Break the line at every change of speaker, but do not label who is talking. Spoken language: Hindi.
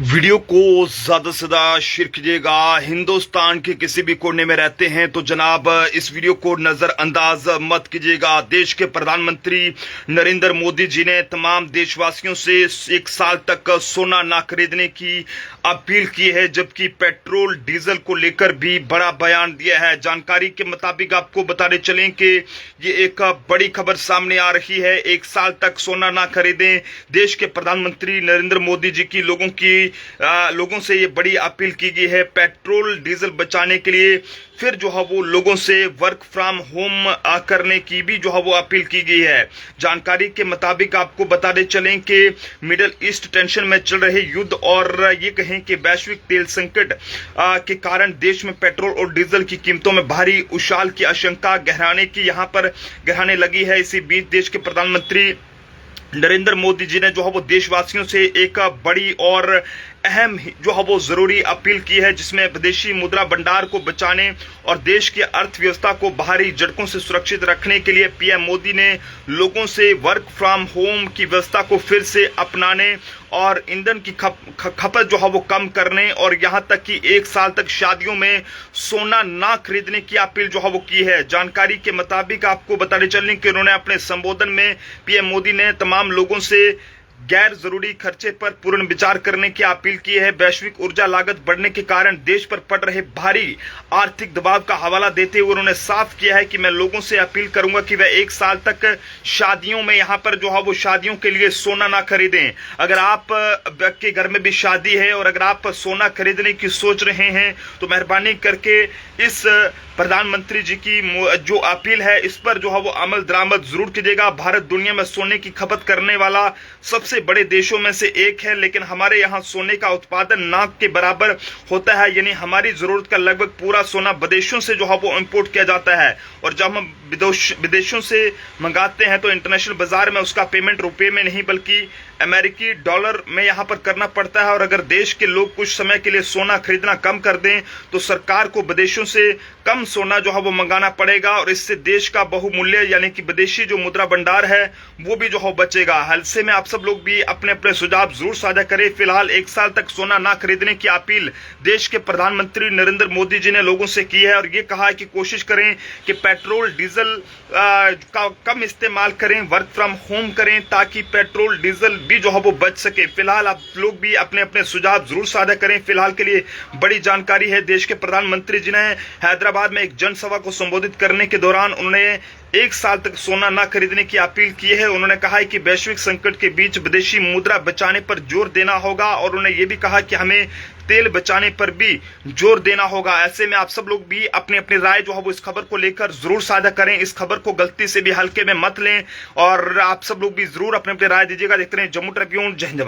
वीडियो को ज्यादा से ज्यादा शेयर कीजिएगा। हिंदुस्तान के किसी भी कोने में रहते हैं तो जनाब इस वीडियो को नजरअंदाज मत कीजिएगा। देश के प्रधानमंत्री नरेंद्र मोदी जी ने तमाम देशवासियों से 1 साल तक सोना ना खरीदने की अपील की है, जबकि पेट्रोल डीजल को लेकर भी बड़ा बयान दिया है। जानकारी के मुताबिक आपको बताने चलें कि ये एक बड़ी खबर सामने आ रही है। 1 साल तक सोना ना खरीदें, देश के प्रधानमंत्री नरेंद्र मोदी जी की लोगों से ये बड़ी अपील की गई है। पेट्रोल डीजल बचाने के लिए फिर जो है वो लोगों से वर्क फ्रॉम होम करने की भी जो है वो अपील की गई है। जानकारी के मुताबिक आपको बताते चलें कि मिडिल ईस्ट टेंशन में चल रहे युद्ध और ये कहें कि वैश्विक तेल संकट के कारण देश में पेट्रोल और डीजल की कीमतों में भारी उछाल की आशंका गहराने लगी है। इसी बीच देश के प्रधानमंत्री नरेंद्र मोदी जी ने जो है वो देशवासियों से एक बड़ी और अहम जो है वो जरूरी अपील की है, जिसमें विदेशी मुद्रा भंडार को बचाने और देश की अर्थव्यवस्था को बाहरी झटकों से सुरक्षित रखने के लिए पीएम मोदी ने लोगों से वर्क फ्रॉम होम की व्यवस्था को फिर से अपनाने और ईंधन की खपत जो है वो कम करने और यहां तक कि 1 साल तक शादियों में सोना ना खरीदने की अपील जो है वो की है। जानकारी के मुताबिक आपको बताने चलें कि उन्होंने अपने संबोधन में पीएम मोदी ने तमाम लोगों से गैर जरूरी खर्चे पर पूर्ण विचार करने की अपील की है। वैश्विक ऊर्जा लागत बढ़ने के कारण देश पर पड़ रहे भारी आर्थिक दबाव का हवाला देते हुए उन्होंने साफ किया है कि मैं लोगों से अपील करूंगा कि वह 1 साल तक शादियों में यहां पर जो है वो शादियों के लिए सोना ना खरीदें। अगर आप के घर में भी शादी है और अगर आप सोना खरीदने की सोच रहे हैं तो मेहरबानी करके इस प्रधानमंत्री जी की जो अपील है इस पर जो है वो अमल दरामद जरूर कीजिएगा। भारत दुनिया में सोने की खपत करने वाला सबसे बड़े देशों में से एक है, लेकिन हमारे यहाँ सोने का उत्पादन नाक के बराबर होता है, यानी हमारी जरूरत का लगभग पूरा सोना विदेशों से जो है वो इंपोर्ट किया जाता है। और जब हम विदेशों से मंगाते हैं तो इंटरनेशनल बाजार में उसका पेमेंट रुपए में नहीं बल्कि अमेरिकी डॉलर में यहाँ पर करना पड़ता है। और अगर देश के लोग कुछ समय के लिए सोना खरीदना कम कर दें तो सरकार को विदेशों से कम सोना जो है वो मंगाना पड़ेगा और इससे देश का बहुमूल्य यानी कि विदेशी जो मुद्रा भंडार है वो भी जो है बचेगा। ऐसे में आप सब लोग भी अपने अपने सुझाव जरूर साझा करें। फिलहाल 1 साल तक सोना ना खरीदने की अपील देश के प्रधानमंत्री नरेंद्र मोदी जी ने लोगों से की है और ये कहा है कि कोशिश करें कि पेट्रोल डीजल का कम इस्तेमाल करें, वर्क फ्रॉम होम करें ताकि पेट्रोल डीजल भी जो है वो बच सके। फिलहाल आप लोग भी अपने अपने सुझाव जरूर साझा करें। फिलहाल के लिए बड़ी जानकारी है, देश के प्रधानमंत्री जी ने हैदराबाद में एक जनसभा को संबोधित करने के दौरान उन्होंने 1 साल तक सोना ना खरीदने की अपील की है। उन्होंने कहा है कि वैश्विक संकट के बीच विदेशी मुद्रा बचाने पर जोर देना होगा और उन्होंने ये भी कहा कि हमें तेल बचाने पर भी जोर देना होगा। ऐसे में आप सब लोग भी अपनी अपनी राय जो है वो इस खबर को लेकर जरूर साझा करें। इस खबर को गलती से भी हल्के में मत लें और आप सब लोग भी जरूर अपने अपनी राय दीजिएगा। देखते रहे जम्मू ट्रिब्यून। जय हिंद।